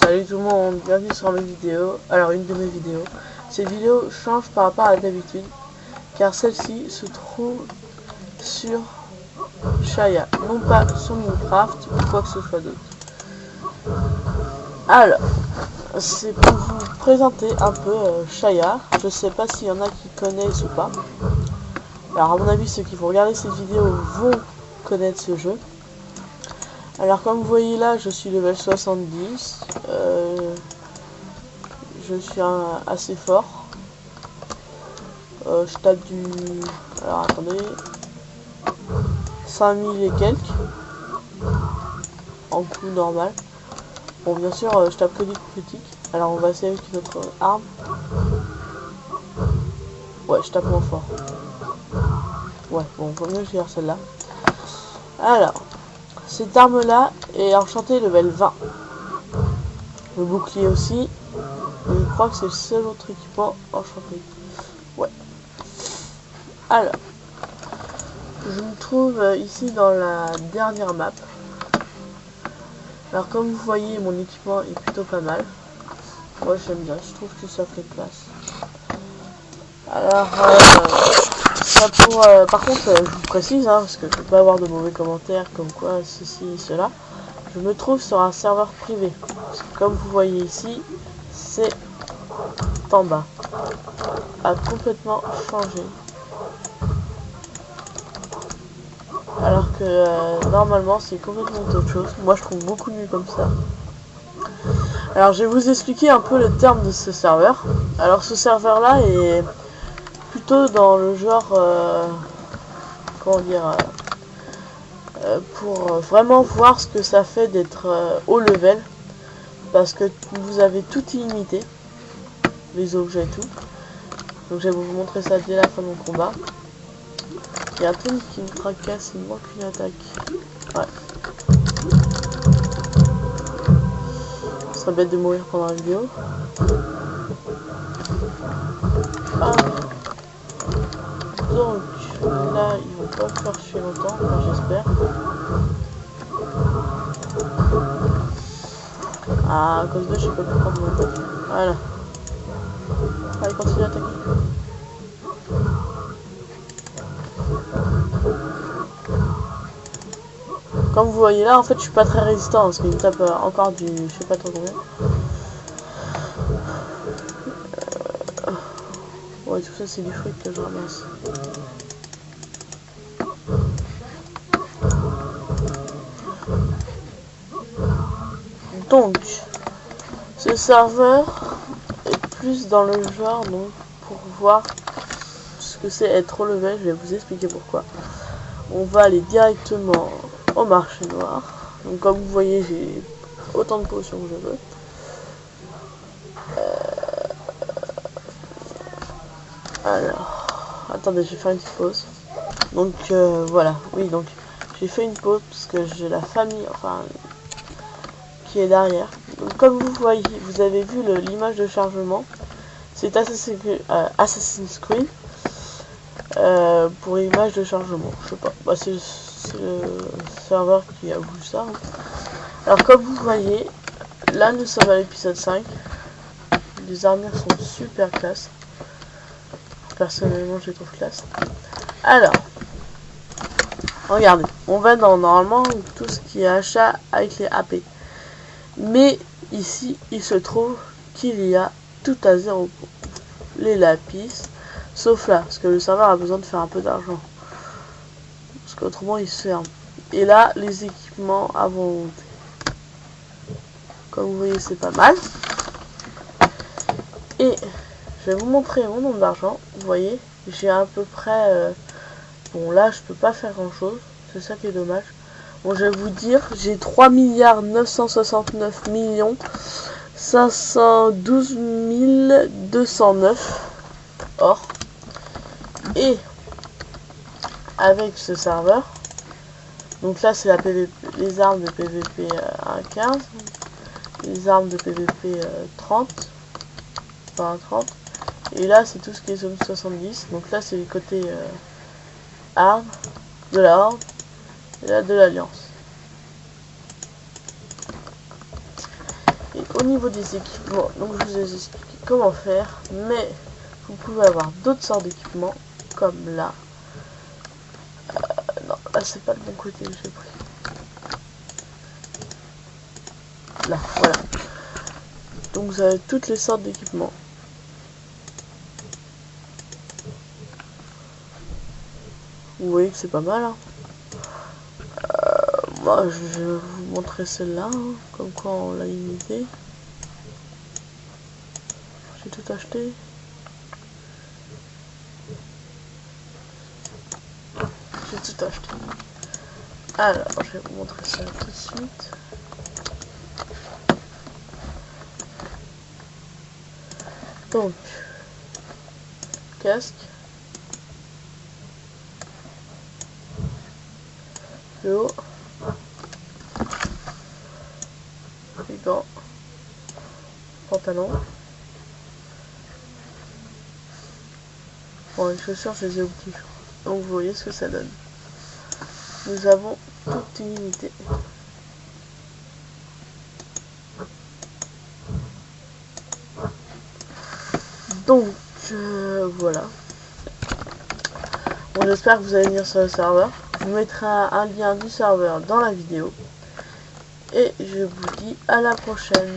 Salut tout le monde, bienvenue sur mes vidéos. Alors une de mes vidéos. Cette vidéo change par rapport à d'habitude, car celle-ci se trouve sur Shaya, non pas sur Minecraft ou quoi que ce soit d'autre. Alors, c'est pour vous présenter un peu Shaya. Je sais pas s'il y en a qui connaissent ou pas. Alors à mon avis, ceux qui vont regarder cette vidéo vont connaître ce jeu. Alors comme vous voyez là, je suis level 70. Je suis assez fort. Je tape du... Alors attendez. 5000 et quelques. En coup normal. Bon bien sûr, je tape que des coups critiques. Alors on va essayer avec notre arme. Ouais, je tape moins fort. Ouais, bon, vaut mieux que je gère celle-là. Alors, cette arme-là est enchantée level 20. Le bouclier aussi. Je crois que c'est le seul autre équipement enchanté. Ouais. Alors, je me trouve ici dans la dernière map. Alors comme vous voyez, mon équipement est plutôt pas mal. Moi j'aime bien, je trouve que ça fait classe. Alors, ça pour, par contre, je vous précise, parce que je ne peux pas avoir de mauvais commentaires comme quoi ceci et cela. Je me trouve sur un serveur privé. Parce que comme vous voyez ici, c'est en bas. A complètement changé. Alors que normalement c'est complètement autre chose. Moi je trouve beaucoup mieux comme ça. Alors je vais vous expliquer un peu le terme de ce serveur. Alors ce serveur là est plutôt dans le genre comment dire pour vraiment voir ce que ça fait d'être haut level, parce que vous avez tout illimité, les objets et tout. Donc je vais vous montrer ça dès la fin de mon combat. Il y a un truc qui me tracasse, il me manque une attaque. Ouais. Ce serait bête de mourir pendant la vidéo. Ah. Donc là ils vont pas faire chier longtemps, enfin, j'espère. Ah, à cause de je sais pas plus prendre mon attaque. Voilà. Allez, continue d'attaquer. Comme vous voyez là, en fait je suis pas très résistant parce qu'il me tape encore du je sais pas trop combien. Ouais, tout ça c'est du fruit que je ramasse. Donc, ce serveur est plus dans le genre, donc pour voir ce que c'est être au level, je vais vous expliquer pourquoi. On va aller directement au marché noir. Donc comme vous voyez, j'ai autant de potions que je veux. Alors, attendez, je vais faire une petite pause. Donc voilà, oui, donc j'ai fait une pause parce que j'ai la famille, enfin, qui est derrière. Donc comme vous voyez, vous avez vu l'image de chargement. C'est Assassin's Creed pour image de chargement. Je sais pas, bah, c'est le serveur qui a voulu ça. Alors comme vous voyez, là nous sommes à l'épisode 5. Les armures sont super classe. Personnellement je les trouve classe. Alors, regardez, on va dans normalement tout ce qui est achat avec les AP. Mais ici, il se trouve qu'il y a tout à 0 points. Les lapis, sauf là, parce que le serveur a besoin de faire un peu d'argent. Parce qu'autrement, il se ferme. Et là, les équipements à volonté. Comme vous voyez, c'est pas mal. Et je vais vous montrer mon nombre d'argent. Vous voyez, j'ai à peu près... bon, là, je peux pas faire grand-chose. C'est ça qui est dommage. Bon, je vais vous dire, j'ai 3 969 512 209 or. Et avec ce serveur, donc là c'est la PVP, les armes de PVP 1.15, les armes de PVP 30, enfin 30, et là c'est tout ce qui est zone 70, donc là c'est le côté armes de la horde, et là de l'alliance. Et au niveau des équipements, donc je vous ai expliqué comment faire, mais vous pouvez avoir d'autres sortes d'équipements, comme là. Non, là c'est pas le bon côté que j'ai pris. Là, voilà. Donc vous avez toutes les sortes d'équipements. Vous voyez que c'est pas mal, hein. Moi je vais vous montrer celle-là, hein, comme quoi on l'a imité. J'ai tout acheté. J'ai tout acheté. Alors, je vais vous montrer ça tout de suite. Donc, casque, le haut, les gants, pantalon. Bon, les chaussures, je les ai oubliées. Donc, vous voyez ce que ça donne. Nous avons toute une unité. Donc, voilà. Bon, j'espère que vous allez venir sur le serveur. Je vous mettrai un lien du serveur dans la vidéo. Et je vous dis à la prochaine.